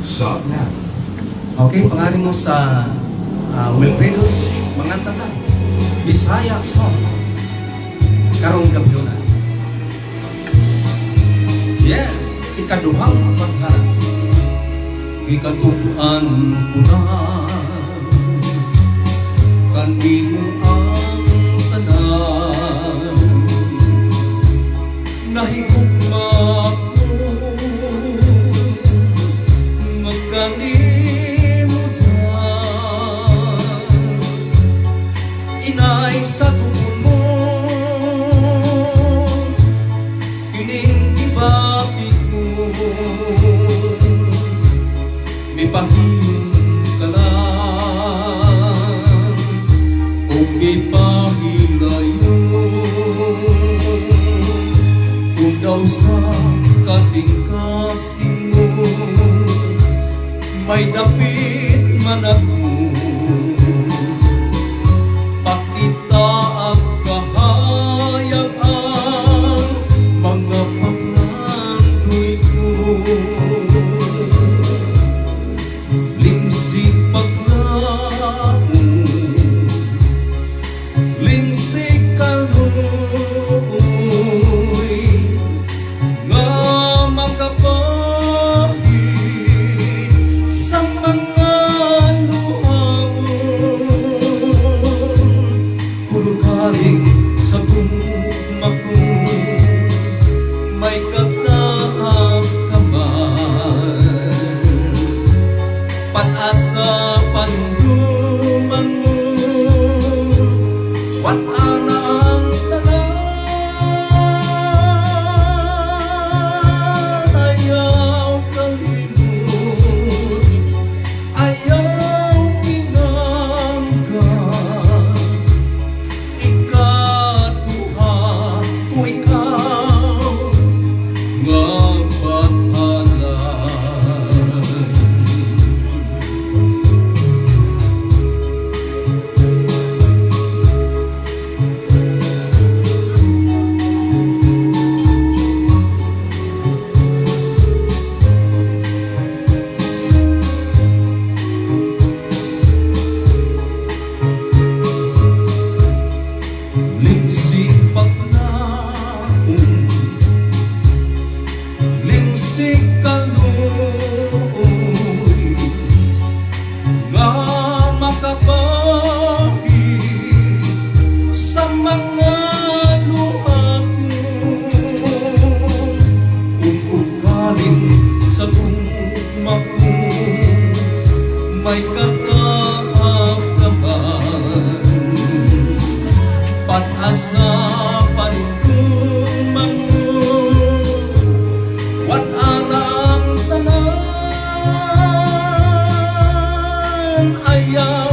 Shop now. Okay, pangari mo sa Wilfredos, manganta ka. Bisaya song. Karong gabi na. Yeah, ikaduhang pagharap. Ikatubuan ko na. Kanimo ang tanan. Nahigugma ko. Magkalimutan. Inay sa tugon mo. Kining ibati ko. May pahiyong ka lang. O may pahilayon. Kung daw sa kasing-kasing mo may dapit man ako. Pakita at kahayag ang mga pangandoy ko. Limsik paglaon, limsik kaluoy, nga makapahid sa mga luhamon. Hulugaling sa gugma ko, may katahang kamay. Pag-asa panunduman mo, wat ana ang tanan. Ayaw kalimut, ayaw pinanggan. Ikaduha ko ikaw nga batalan. Limsik paglaon, limsik kaluoy, nga makapahid sa mga luha ko. Kung ugaling sa gugma ko, may katahang kamay. Pag-asa panunduman mo, wat ana ang tanan. Ayaw